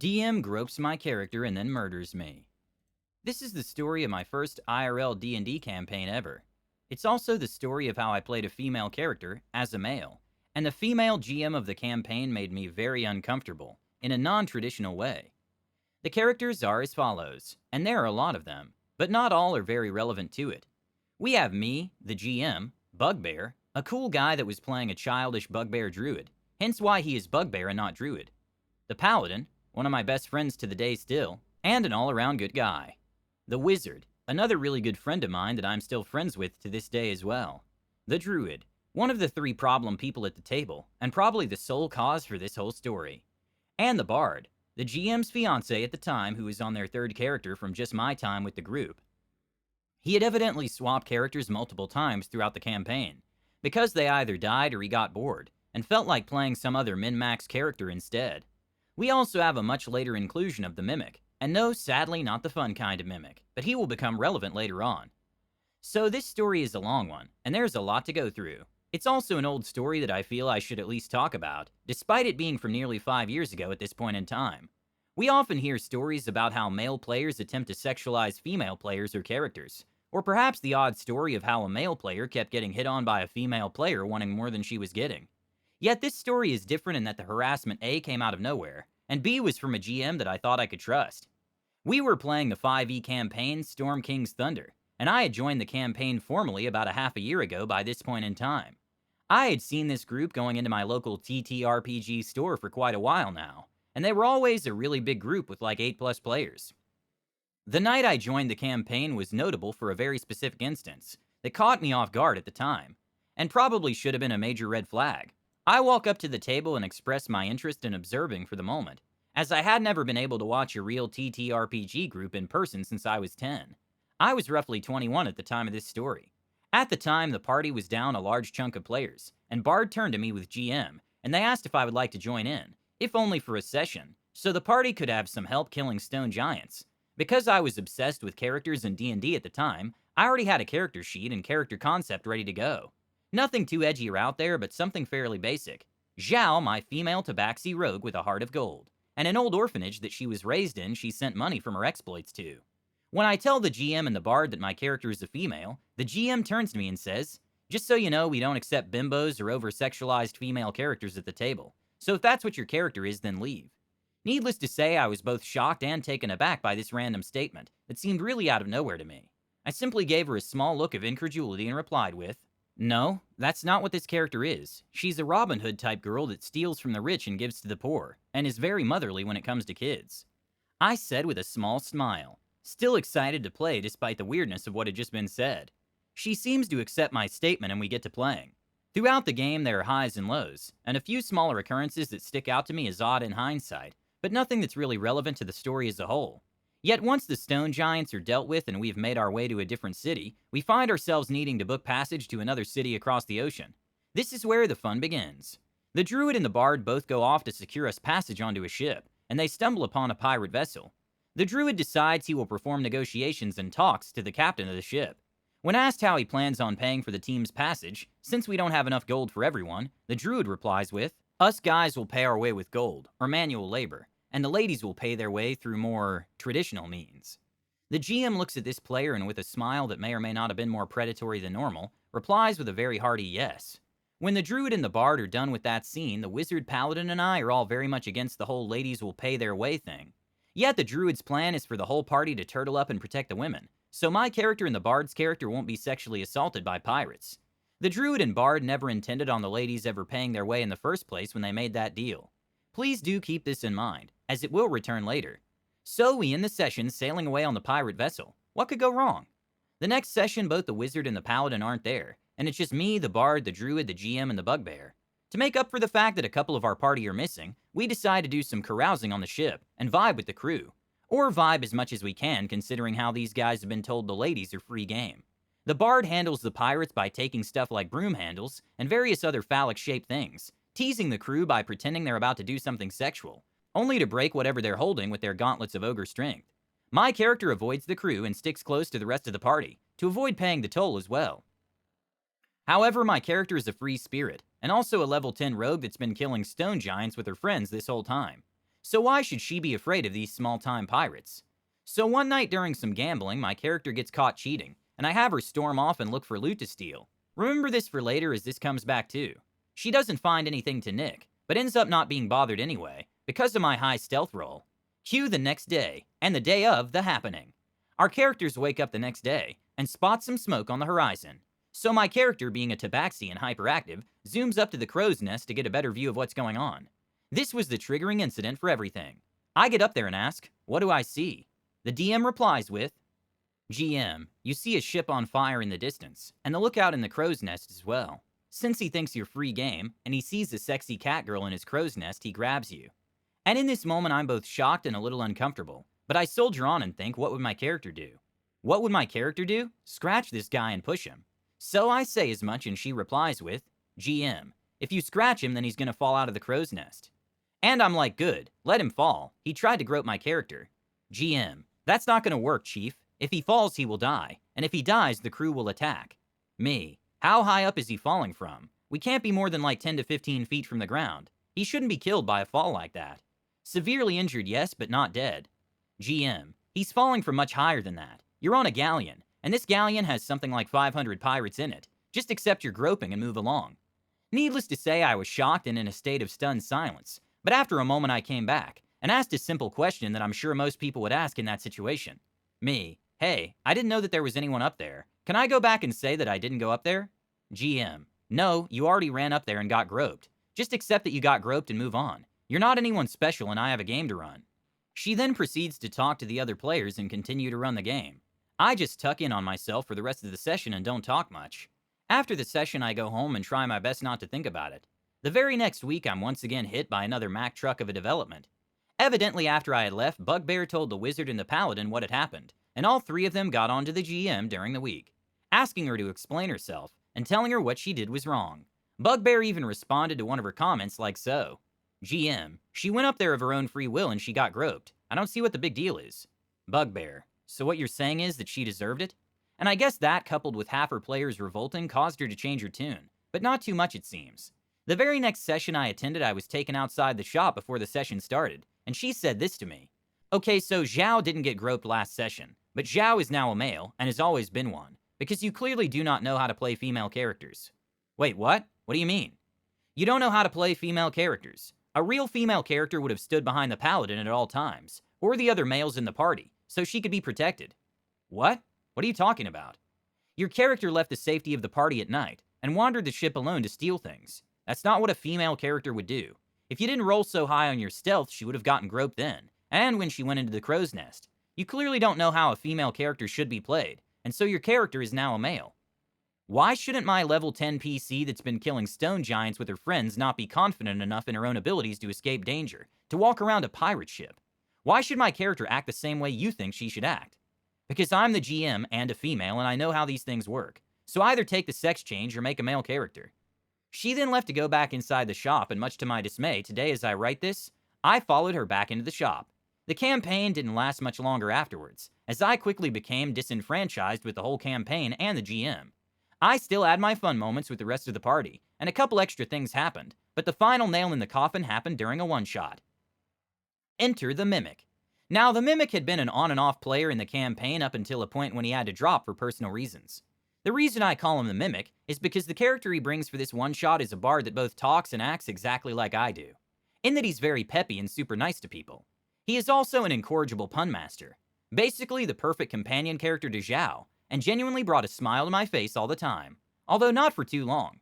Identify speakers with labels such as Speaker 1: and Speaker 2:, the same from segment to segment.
Speaker 1: DM gropes my character and then murders me. This is the story of my first IRL D&D campaign ever. It's also the story of how I played a female character as a male, and the female GM of the campaign made me very uncomfortable in a non-traditional way. The characters are as follows, and there are a lot of them, but not all are very relevant to it. We have me, the GM, Bugbear, a cool guy that was playing a childish Bugbear Druid, hence why he is Bugbear and not Druid. The Paladin, one of my best friends to the day still, and an all-around good guy. The Wizard, another really good friend of mine that I'm still friends with to this day as well. The Druid, one of the three problem people at the table, and probably the sole cause for this whole story. And the Bard, the GM's fiancé at the time who was on their third character from just my time with the group. He had evidently swapped characters multiple times throughout the campaign, because they either died or he got bored, and felt like playing some other min-max character instead. We also have a much later inclusion of the Mimic, and no, sadly not the fun kind of Mimic, but he will become relevant later on. So this story is a long one, and there's a lot to go through. It's also an old story that I feel I should at least talk about, despite it being from nearly 5 years ago at this point in time. We often hear stories about how male players attempt to sexualize female players or characters, or perhaps the odd story of how a male player kept getting hit on by a female player wanting more than she was getting. Yet this story is different in that the harassment A came out of nowhere, and B was from a GM that I thought I could trust. We were playing the 5e campaign, Storm King's Thunder, and I had joined the campaign formally about a half a year ago by this point in time. I had seen this group going into my local TTRPG store for quite a while now, and they were always a really big group with like 8+ players. The night I joined the campaign was notable for a very specific instance that caught me off guard at the time, and probably should have been a major red flag. I walk up to the table and express my interest in observing for the moment, as I had never been able to watch a real TTRPG group in person since I was 10. I was roughly 21 at the time of this story. At the time, the party was down a large chunk of players, and Bard turned to me with GM, and they asked if I would like to join in, if only for a session, so the party could have some help killing stone giants. Because I was obsessed with characters in D&D at the time, I already had a character sheet and character concept ready to go. Nothing too edgy or out there, but something fairly basic. Zhao, my female tabaxi rogue with a heart of gold, and an old orphanage that she was raised in she sent money from her exploits to. When I tell the GM and the Bard that my character is a female, the GM turns to me and says, "Just so you know, we don't accept bimbos or over-sexualized female characters at the table, so if that's what your character is, then leave." Needless to say, I was both shocked and taken aback by this random statement that seemed really out of nowhere to me. I simply gave her a small look of incredulity and replied with, "No, that's not what this character is. She's a Robin Hood type girl that steals from the rich and gives to the poor, and is very motherly when it comes to kids." I said with a small smile, still excited to play despite the weirdness of what had just been said. She seems to accept my statement and we get to playing. Throughout the game there are highs and lows, and a few smaller occurrences that stick out to me as odd in hindsight, but nothing that's really relevant to the story as a whole. Yet once the stone giants are dealt with and we've made our way to a different city, we find ourselves needing to book passage to another city across the ocean. This is where the fun begins. The Druid and the Bard both go off to secure us passage onto a ship, and they stumble upon a pirate vessel. The Druid decides he will perform negotiations and talks to the captain of the ship. When asked how he plans on paying for the team's passage, since we don't have enough gold for everyone, the Druid replies with, "Us guys will pay our way with gold, or manual labor, and the ladies will pay their way through more traditional means." The GM looks at this player and with a smile that may or may not have been more predatory than normal, replies with a very hearty yes. When the Druid and the Bard are done with that scene, the Wizard, Paladin, and I are all very much against the whole ladies will pay their way thing. Yet the Druid's plan is for the whole party to turtle up and protect the women, so my character and the Bard's character won't be sexually assaulted by pirates. The Druid and Bard never intended on the ladies ever paying their way in the first place when they made that deal. Please do keep this in mind, as it will return later. So we end the session sailing away on the pirate vessel. What could go wrong? The next session, both the Wizard and the Paladin aren't there, and it's just me, the Bard, the Druid, the GM, and the Bugbear. To make up for the fact that a couple of our party are missing, we decide to do some carousing on the ship and vibe with the crew. Or vibe as much as we can, considering how these guys have been told the ladies are free game. The Bard handles the pirates by taking stuff like broom handles and various other phallic-shaped things, teasing the crew by pretending they're about to do something sexual, only to break whatever they're holding with their gauntlets of ogre strength. My character avoids the crew and sticks close to the rest of the party, to avoid paying the toll as well. However, my character is a free spirit, and also a level 10 rogue that's been killing stone giants with her friends this whole time. So why should she be afraid of these small-time pirates? So one night during some gambling, my character gets caught cheating, and I have her storm off and look for loot to steal. Remember this for later as this comes back too. She doesn't find anything to nick, but ends up not being bothered anyway, because of my high stealth roll. Cue the next day, and the day of the happening. Our characters wake up the next day, and spot some smoke on the horizon. So my character, being a tabaxi and hyperactive, zooms up to the crow's nest to get a better view of what's going on. This was the triggering incident for everything. I get up there and ask, what do I see? The DM replies with, GM, you see a ship on fire in the distance, and the lookout in the crow's nest as well. Since he thinks you're free game, and he sees a sexy cat girl in his crow's nest, he grabs you. And in this moment I'm both shocked and a little uncomfortable, but I soldier on and think, what would my character do? What would my character do? Scratch this guy and push him. So I say as much and she replies with, GM, if you scratch him then he's gonna fall out of the crow's nest. And I'm like, good, let him fall. He tried to grope my character. GM, that's not gonna work, Chief. If he falls, he will die. And if he dies, the crew will attack. Me, how high up is he falling from? We can't be more than like 10 to 15 feet from the ground. He shouldn't be killed by a fall like that. Severely injured, yes, but not dead. GM, he's falling from much higher than that. You're on a galleon, and this galleon has something like 500 pirates in it. Just accept your groping and move along. Needless to say, I was shocked and in a state of stunned silence. But after a moment I came back, and asked a simple question that I'm sure most people would ask in that situation. Me, hey, I didn't know that there was anyone up there. Can I go back and say that I didn't go up there? GM, no, you already ran up there and got groped. Just accept that you got groped and move on. You're not anyone special and I have a game to run. She then proceeds to talk to the other players and continue to run the game. I just tuck in on myself for the rest of the session and don't talk much. After the session I go home and try my best not to think about it. The very next week I'm once again hit by another Mack truck of a development. Evidently after I had left, Bugbear told the Wizard and the Paladin what had happened, and all three of them got onto the GM during the week, asking her to explain herself, and telling her what she did was wrong. Bugbear even responded to one of her comments like so. GM, she went up there of her own free will and she got groped. I don't see what the big deal is. Bugbear, so what you're saying is that she deserved it? And I guess that, coupled with half her players revolting, caused her to change her tune. But not too much it seems. The very next session I attended, I was taken outside the shop before the session started, and she said this to me. Okay, so Zhao didn't get groped last session, but Zhao is now a male, and has always been one, because you clearly do not know how to play female characters. Wait, what? What do you mean? You don't know how to play female characters. A real female character would have stood behind the Paladin at all times, or the other males in the party, so she could be protected. What? What are you talking about? Your character left the safety of the party at night, and wandered the ship alone to steal things. That's not what a female character would do. If you didn't roll so high on your stealth, she would have gotten groped then, and when she went into the crow's nest. You clearly don't know how a female character should be played, and so your character is now a male. Why shouldn't my level 10 PC that's been killing stone giants with her friends not be confident enough in her own abilities to escape danger, to walk around a pirate ship? Why should my character act the same way you think she should act? Because I'm the GM and a female and I know how these things work, so either take the sex change or make a male character. She then left to go back inside the shop, and much to my dismay, today as I write this, I followed her back into the shop. The campaign didn't last much longer afterwards, as I quickly became disenfranchised with the whole campaign and the GM. I still had my fun moments with the rest of the party, and a couple extra things happened, but the final nail in the coffin happened during a one-shot. Enter the Mimic. Now, the Mimic had been an on and off player in the campaign up until a point when he had to drop for personal reasons. The reason I call him the Mimic is because the character he brings for this one-shot is a bard that both talks and acts exactly like I do, in that he's very peppy and super nice to people. He is also an incorrigible pun master, basically the perfect companion character to Zhao, and genuinely brought a smile to my face all the time, although not for too long.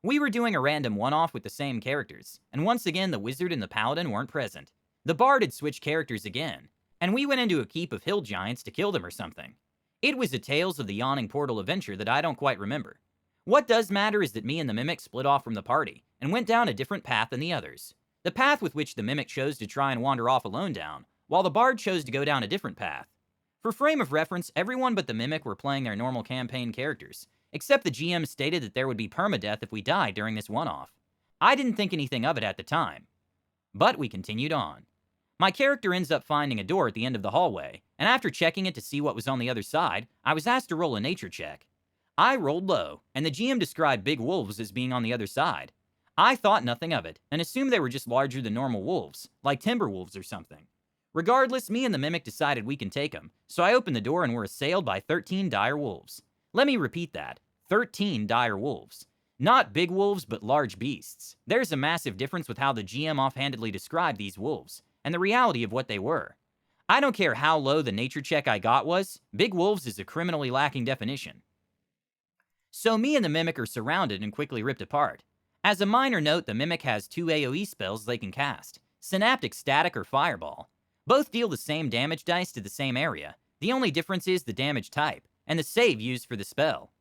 Speaker 1: We were doing a random one-off with the same characters, and once again the Wizard and the Paladin weren't present. The bard had switched characters again, and we went into a keep of hill giants to kill them or something. It was a Tales of the Yawning Portal adventure that I don't quite remember. What does matter is that me and the Mimic split off from the party, and went down a different path than the others. The path with which the Mimic chose to try and wander off alone down, while the bard chose to go down a different path. For frame of reference, everyone but the Mimic were playing their normal campaign characters, except the GM stated that there would be permadeath if we died during this one-off. I didn't think anything of it at the time. But we continued on. My character ends up finding a door at the end of the hallway, and after checking it to see what was on the other side, I was asked to roll a nature check. I rolled low, and the GM described big wolves as being on the other side. I thought nothing of it, and assumed they were just larger than normal wolves, like timber wolves or something. Regardless, me and the mimic decided we can take them, so I opened the door and were assailed by 13 dire wolves. Let me repeat that, 13 dire wolves. Not big wolves, but large beasts. There's a massive difference with how the GM offhandedly described these wolves, and the reality of what they were. I don't care how low the nature check I got was, big wolves is a criminally lacking definition. So me and the mimic are surrounded and quickly ripped apart. As a minor note, the mimic has 2 AoE spells they can cast, Synaptic Static or Fireball. Both deal the same damage dice to the same area. The only difference is the damage type, and the save used for the spell.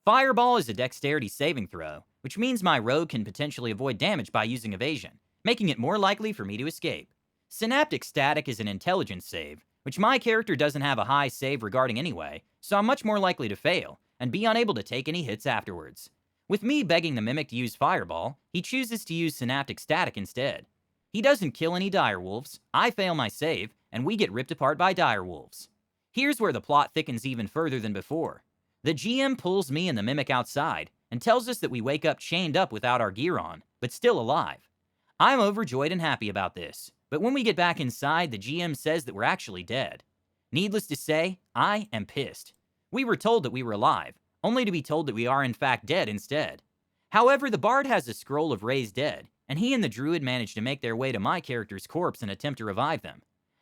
Speaker 1: Fireball is a dexterity saving throw, which means my rogue can potentially avoid damage by using evasion, making it more likely for me to escape. Synaptic Static is an intelligence save, which my character doesn't have a high save regarding anyway, so I'm much more likely to fail, and be unable to take any hits afterwards. With me begging the mimic to use Fireball, he chooses to use Synaptic Static instead. He doesn't kill any direwolves, I fail my save, and we get ripped apart by direwolves. Here's where the plot thickens even further than before. The GM pulls me and the mimic outside, and tells us that we wake up chained up without our gear on, but still alive. I'm overjoyed and happy about this, but when we get back inside, the GM says that we're actually dead. Needless to say, I am pissed. We were told that we were alive, only to be told that we are in fact dead instead. However, the bard has a scroll of raised dead, and he and the druid manage to make their way to my character's corpse and attempt to revive them.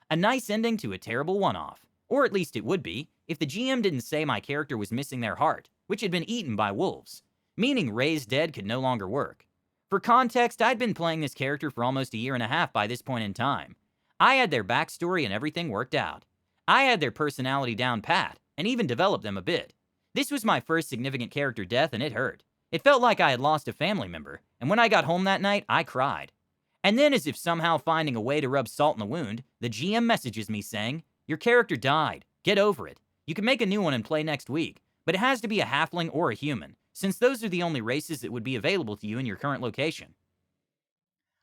Speaker 1: A nice ending to a terrible one-off, or at least it would be, if the GM didn't say my character was missing their heart, which had been eaten by wolves, meaning raised dead could no longer work. For context, I'd been playing this character for almost a year and a half by this point in time. I had their backstory and everything worked out. I had their personality down pat, and even developed them a bit. This was my first significant character death, and it hurt. It felt like I had lost a family member, and when I got home that night, I cried. And then, as if somehow finding a way to rub salt in the wound, the GM messages me saying, "Your character died. Get over it. You can make a new one and play next week, but it has to be a halfling or a human, since those are the only races that would be available to you in your current location."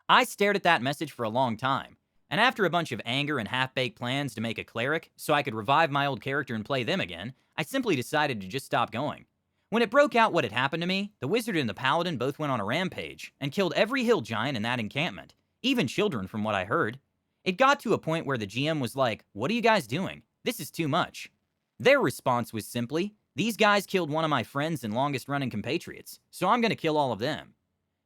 Speaker 1: I stared at that message for a long time, and after a bunch of anger and half-baked plans to make a cleric so I could revive my old character and play them again, I simply decided to just stop going. When it broke out what had happened to me, the wizard and the paladin both went on a rampage and killed every hill giant in that encampment, even children from what I heard. It got to a point where the GM was like, "What are you guys doing? This is too much." Their response was simply, "These guys killed one of my friends and longest-running compatriots, so I'm gonna kill all of them."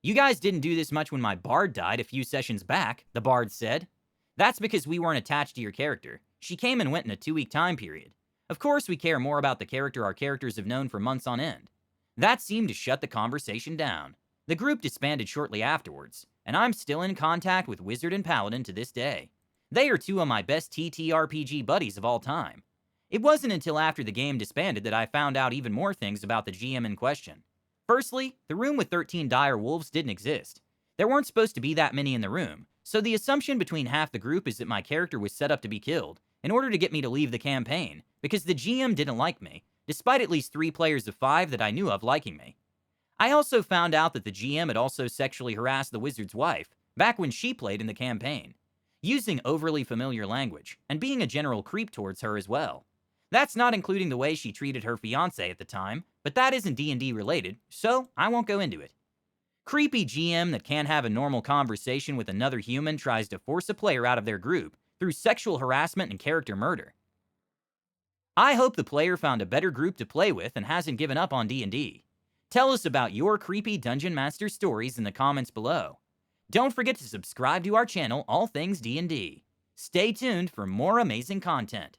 Speaker 1: "You guys didn't do this much when my bard died a few sessions back," the bard said. "That's because we weren't attached to your character. She came and went in a 2-week time period. Of course we care more about the character our characters have known for months on end." That seemed to shut the conversation down. The group disbanded shortly afterwards, and I'm still in contact with Wizard and Paladin to this day. They are 2 of my best TTRPG buddies of all time. It wasn't until after the game disbanded that I found out even more things about the GM in question. Firstly, the room with 13 dire wolves didn't exist. There weren't supposed to be that many in the room, so the assumption between half the group is that my character was set up to be killed, in order to get me to leave the campaign, because the GM didn't like me, despite at least 3 players of 5 that I knew of liking me. I also found out that the GM had also sexually harassed the wizard's wife, back when she played in the campaign, using overly familiar language, and being a general creep towards her as well. That's not including the way she treated her fiancé at the time, but that isn't D&D related, so I won't go into it. Creepy GM that can't have a normal conversation with another human tries to force a player out of their group through sexual harassment and character murder. I hope the player found a better group to play with and hasn't given up on D&D. Tell us about your creepy Dungeon Master stories in the comments below. Don't forget to subscribe to our channel, All Things D&D. Stay tuned for more amazing content.